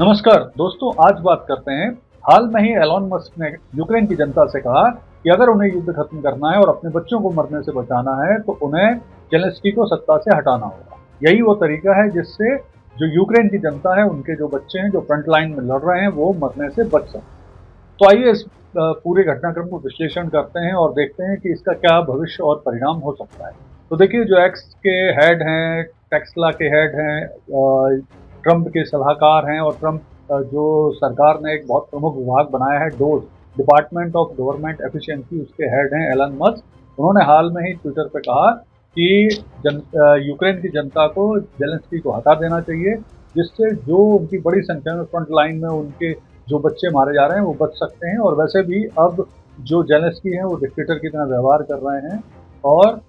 नमस्कार दोस्तों, आज बात करते हैं। हाल में ही एलोन मस्क ने यूक्रेन की जनता से कहा कि अगर उन्हें युद्ध खत्म करना है और अपने बच्चों को मरने से बचाना है तो उन्हें जेलेंस्की को सत्ता से हटाना होगा। यही वो तरीका है जिससे जो यूक्रेन की जनता है, उनके जो बच्चे हैं जो फ्रंट लाइन में लड़ रहे हैं, वो मरने से बच सकें। तो आइए इस पूरे घटनाक्रम को विश्लेषण करते हैं और देखते हैं कि इसका क्या भविष्य और परिणाम हो सकता है। तो देखिए, जो एक्स के हेड हैं, टेस्ला के हेड हैं, ट्रंप के सलाहकार हैं और ट्रंप जो सरकार ने एक बहुत प्रमुख विभाग बनाया है, dose, department of government efficiency, उसके हेड हैं एलन मस्क। उन्होंने हाल में ही ट्विटर पे कहा कि यूक्रेन की जनता को जेलेंस्की को हटा देना चाहिए, जिससे जो उनकी बड़ी संख्या में फ्रंट लाइन में उनके जो बच्चे मारे जा रहे हैं वो बच सकते हैं। और वैसे भी अब जो जेलेंस्की हैं वो डिक्टेटर की तरह व्यवहार कर रहे हैं और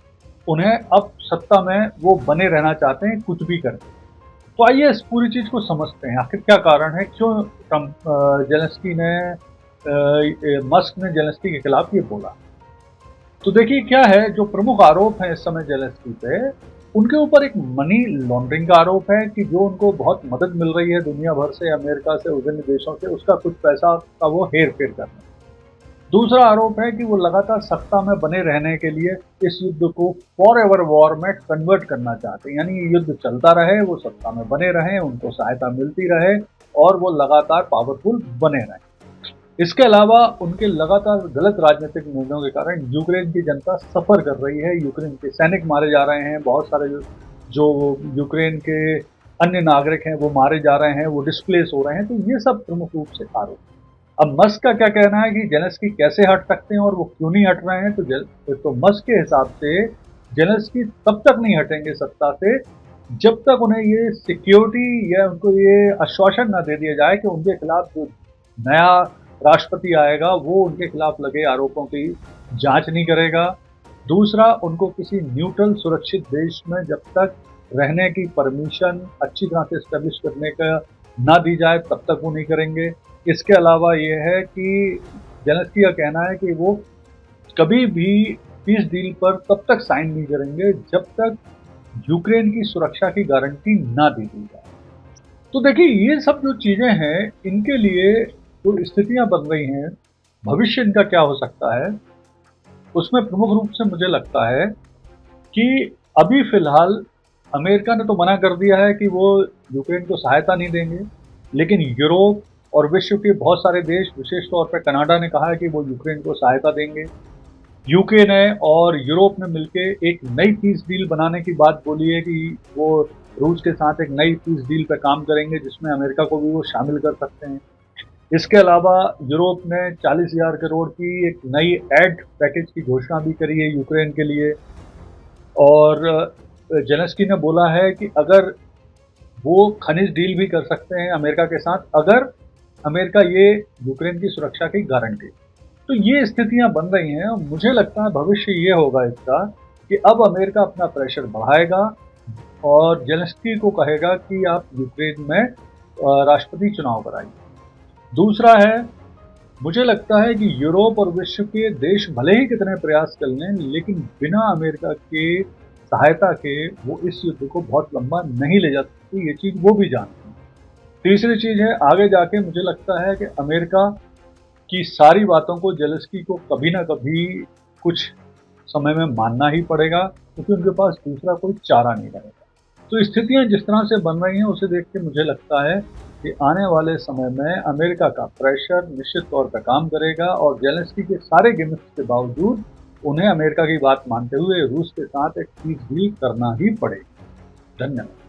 उन्हें अब सत्ता में वो बने रहना चाहते हैं, कुछ भी करके। तो आइए इस पूरी चीज को समझते हैं, आखिर क्या कारण है, क्यों जेलेंस्की ने मस्क ने जेलेंस्की के खिलाफ ये बोला। तो देखिए क्या है, जो प्रमुख आरोप है इस समय जेलेंस्की पे, उनके ऊपर एक मनी लॉन्ड्रिंग का आरोप है कि जो उनको बहुत मदद मिल रही है दुनिया भर से, अमेरिका से, विभिन्न देशों से, उसका कुछ पैसा का वो हेर फेर कर रहे हैं। दूसरा आरोप है कि वो लगातार सत्ता में बने रहने के लिए इस युद्ध को फॉर एवर वॉर में कन्वर्ट करना चाहते हैं, यानी ये युद्ध चलता रहे, वो सत्ता में बने रहें, उनको सहायता मिलती रहे और वो लगातार पावरफुल बने रहें। इसके अलावा उनके लगातार गलत राजनीतिक निर्णयों के कारण यूक्रेन की जनता सफर कर रही है, यूक्रेन के सैनिक मारे जा रहे हैं, बहुत सारे जो यूक्रेन के अन्य नागरिक हैं वो मारे जा रहे हैं, वो डिस्प्लेस हो रहे हैं। तो ये सब प्रमुख रूप से आरोप। अब मस्क का क्या कहना है कि जेलेंस्की कैसे हट सकते हैं और वो क्यों नहीं हट रहे हैं। तो मस्क के हिसाब से जेलेंस्की तब तक नहीं हटेंगे सत्ता से जब तक उन्हें ये सिक्योरिटी या उनको ये आश्वासन न दे दिया जाए कि उनके खिलाफ जो नया राष्ट्रपति आएगा वो उनके खिलाफ लगे आरोपों की जांच नहीं करेगा। दूसरा, उनको किसी न्यूट्रल सुरक्षित देश में जब तक रहने की परमिशन अच्छी तरह से एस्टेब्लिश करने का ना दी जाए तब तक वो नहीं करेंगे। इसके अलावा ये है कि जेलेंस्की का कहना है कि वो कभी भी पीस डील पर तब तक साइन नहीं करेंगे जब तक यूक्रेन की सुरक्षा की गारंटी ना दी जाए। तो देखिए, ये सब जो चीजें हैं, इनके लिए जो स्थितियां बन रही हैं, भविष्य इनका क्या हो सकता है, उसमें प्रमुख रूप से मुझे लगता है कि अभी फिलहाल अमेरिका ने तो मना कर दिया है कि वो यूक्रेन को सहायता नहीं देंगे, लेकिन यूरोप और विश्व के बहुत सारे देश, विशेष तौर पर कनाडा ने कहा है कि वो यूक्रेन को सहायता देंगे। यूके ने और यूरोप ने मिलकर एक नई पीस डील बनाने की बात बोली है कि वो रूस के साथ एक नई पीस डील पर काम करेंगे जिसमें अमेरिका को भी वो शामिल कर सकते हैं। इसके अलावा यूरोप ने 40,000 करोड़ की एक नई एड पैकेज की घोषणा भी करी है यूक्रेन के लिए। और जेलेंस्की ने बोला है कि अगर वो खनिज डील भी कर सकते हैं अमेरिका के साथ, अगर अमेरिका ये यूक्रेन की सुरक्षा की गारंटी। तो ये स्थितियां बन रही हैं। मुझे लगता है भविष्य ये होगा इसका कि अब अमेरिका अपना प्रेशर बढ़ाएगा और जेलेंस्की को कहेगा कि आप यूक्रेन में राष्ट्रपति चुनाव कराइए। दूसरा है, मुझे लगता है कि यूरोप और विश्व के देश भले ही कितने प्रयास कर लें, लेकिन बिना अमेरिका के सहायता के वो इस युद्ध को बहुत लंबा नहीं ले जा सकती, ये चीज वो भी जानते हैं। तीसरी चीज है, आगे जाके मुझे लगता है कि अमेरिका की सारी बातों को जेलेंस्की को कभी ना कभी कुछ समय में मानना ही पड़ेगा, क्योंकि उनके पास दूसरा कोई चारा नहीं रहेगा। तो स्थितियां जिस तरह से बन रही हैं उसे देख के मुझे लगता है कि आने वाले समय में अमेरिका का प्रेशर निश्चित तौर पर काम करेगा और जेलेंस्की के सारे गिमिक्स के बावजूद उन्हें अमेरिका की बात मानते हुए रूस के साथ एक पीस डील करना ही पड़ेगी। धन्यवाद।